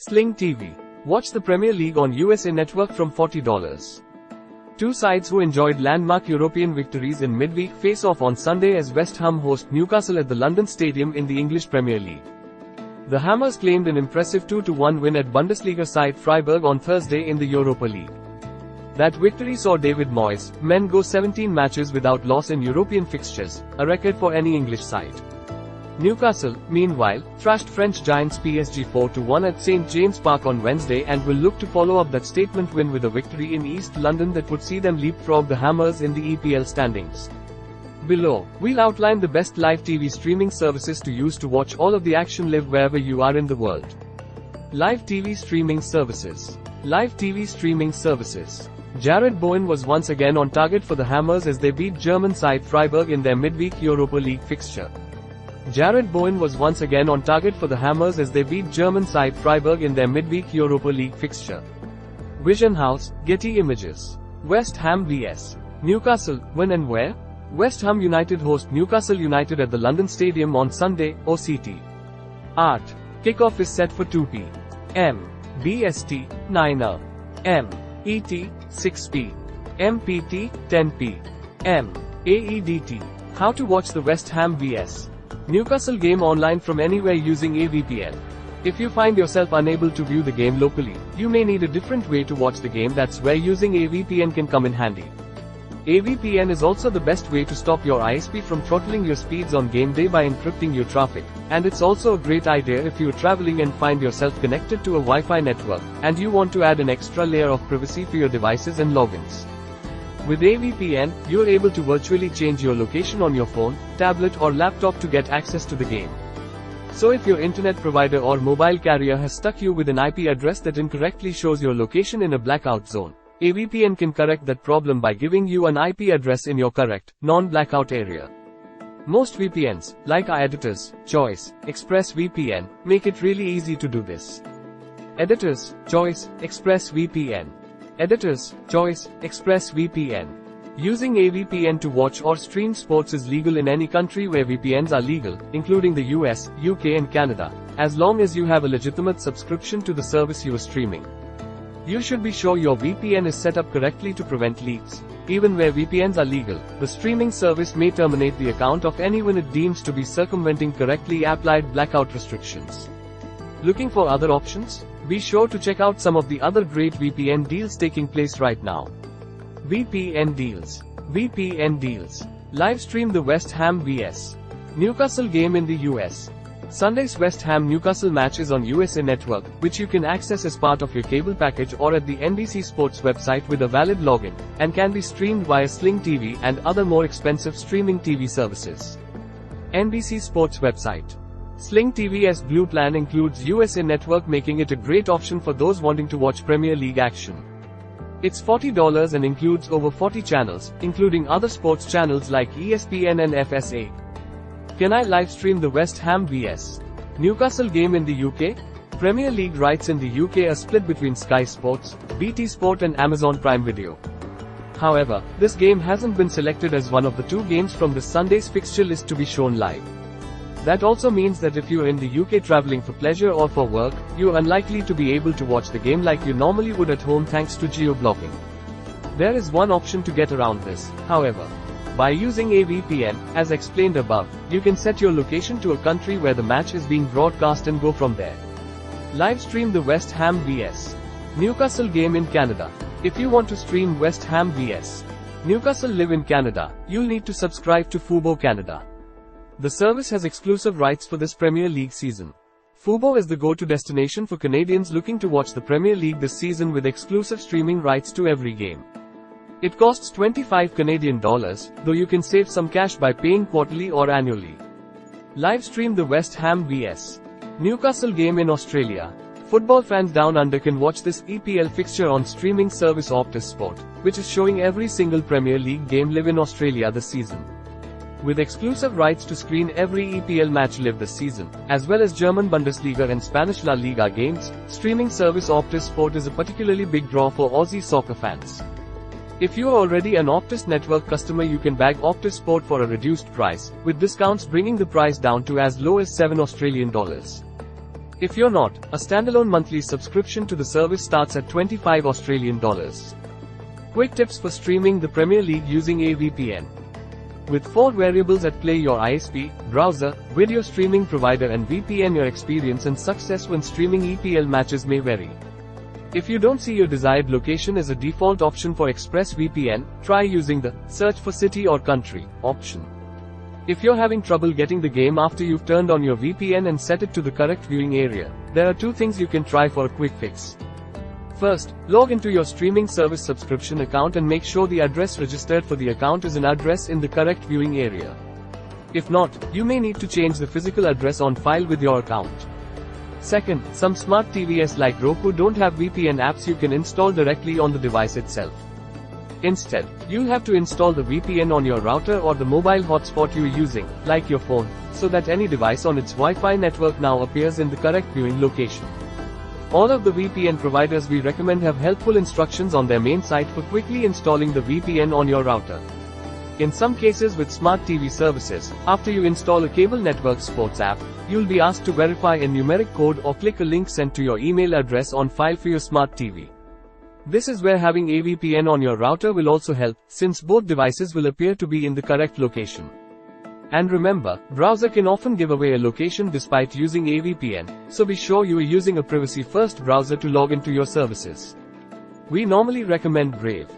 Sling TV. Watch the Premier League on USA Network from $40. Two sides who enjoyed landmark European victories in midweek face off on Sunday as West Ham host Newcastle at the London Stadium in the English Premier League. The Hammers claimed an impressive 2-1 win at Bundesliga side Freiburg on Thursday in the Europa League. That victory saw David Moyes' men go 17 matches without loss in European fixtures, a record for any English side. Newcastle, meanwhile, thrashed French giants PSG 4-1 at St James Park on Wednesday and will look to follow up that statement win with a victory in East London that would see them leapfrog the Hammers in the EPL standings. Below, we'll outline the best live TV streaming services to use to watch all of the action live wherever you are in the world. Live TV streaming services. Live TV streaming services. Jarrod Bowen was once again on target for the Hammers as they beat German side Freiburg in their midweek Europa League fixture. Jarrod Bowen was once again on target for the Hammers as they beat German side Freiburg in their midweek Europa League fixture. Vision House, Getty Images. West Ham vs. Newcastle, when and where? West Ham United host Newcastle United at the London Stadium on Sunday, OCT. Art. Kickoff is set for 2 p.m. BST, 9 a.m. ET, 6 p.m. PT, 10 p.m. AEDT. How to watch the West Ham vs. Newcastle game online from anywhere using a VPN. If you find yourself unable to view the game locally, you may need a different way to watch the game. That's where using a VPN can come in handy. A VPN is also the best way to stop your ISP from throttling your speeds on game day by encrypting your traffic, and it's also a great idea if you're traveling and find yourself connected to a Wi-Fi network, and you want to add an extra layer of privacy for your devices and logins. With a VPN, you're able to virtually change your location on your phone, tablet or laptop to get access to the game. So if your internet provider or mobile carrier has stuck you with an IP address that incorrectly shows your location in a blackout zone, a VPN can correct that problem by giving you an IP address in your correct, non-blackout area. Most VPNs, like our Editor's Choice, ExpressVPN, make it really easy to do this. Editor's Choice, ExpressVPN. Editor's Choice, ExpressVPN. Using a VPN to watch or stream sports is legal in any country where VPNs are legal, including the US, UK and Canada, as long as you have a legitimate subscription to the service you are streaming. You should be sure your VPN is set up correctly to prevent leaks. Even where VPNs are legal, the streaming service may terminate the account of anyone it deems to be circumventing correctly applied blackout restrictions. Looking for other options? Be sure to check out some of the other great VPN deals taking place right now. VPN deals. VPN deals. Livestream the West Ham vs. Newcastle game in the US. Sunday's West Ham Newcastle match is on USA Network, which you can access as part of your cable package or at the NBC Sports website with a valid login, and can be streamed via Sling TV and other more expensive streaming TV services. NBC Sports website. Sling TV's Blue plan includes USA Network, making it a great option for those wanting to watch Premier League action. It's $40 and includes over 40 channels, including other sports channels like ESPN and FSA. Can I livestream the West Ham vs. Newcastle game in the UK? Premier League rights in the UK are split between Sky Sports, BT Sport and Amazon Prime Video. However, this game hasn't been selected as one of the two games from this Sunday's fixture list to be shown live. That also means that if you're in the UK traveling for pleasure or for work, you're unlikely to be able to watch the game like you normally would at home thanks to geo-blocking. There is one option to get around this, however. By using a VPN, as explained above, you can set your location to a country where the match is being broadcast and go from there. Livestream the West Ham vs. Newcastle game in Canada. If you want to stream West Ham vs. Newcastle live in Canada, you'll need to subscribe to Fubo Canada. The service has exclusive rights for this Premier League season. Fubo is the go-to destination for Canadians looking to watch the Premier League this season with exclusive streaming rights to every game. It costs $25 Canadian, though you can save some cash by paying quarterly or annually. Livestream the West Ham vs. Newcastle game in Australia. Football fans down under can watch this EPL fixture on streaming service Optus Sport, which is showing every single Premier League game live in Australia this season. With exclusive rights to screen every EPL match live this season, as well as German Bundesliga and Spanish La Liga games, streaming service Optus Sport is a particularly big draw for Aussie soccer fans. If you are already an Optus network customer, you can bag Optus Sport for a reduced price, with discounts bringing the price down to as low as $7 Australian. If you're not, a standalone monthly subscription to the service starts at $25 Australian dollars. Quick tips for streaming the Premier League using a VPN. With 4 variables at play: your ISP, browser, video streaming provider and VPN, your experience and success when streaming EPL matches may vary. If you don't see your desired location as a default option for ExpressVPN, try using the search for city or country option. If you're having trouble getting the game after you've turned on your VPN and set it to the correct viewing area, there are 2 things you can try for a quick fix. First, log into your streaming service subscription account and make sure the address registered for the account is an address in the correct viewing area. If not, you may need to change the physical address on file with your account. Second, some smart TVs like Roku don't have VPN apps you can install directly on the device itself. Instead, you'll have to install the VPN on your router or the mobile hotspot you're using, like your phone, so that any device on its Wi-Fi network now appears in the correct viewing location. All of the VPN providers we recommend have helpful instructions on their main site for quickly installing the VPN on your router. In some cases with smart TV services, after you install a cable network sports app, you'll be asked to verify a numeric code or click a link sent to your email address on file for your smart TV. This is where having a VPN on your router will also help, since both devices will appear to be in the correct location. And remember, browser can often give away a location despite using a VPN, so be sure you are using a privacy-first browser to log into your services. We normally recommend Brave.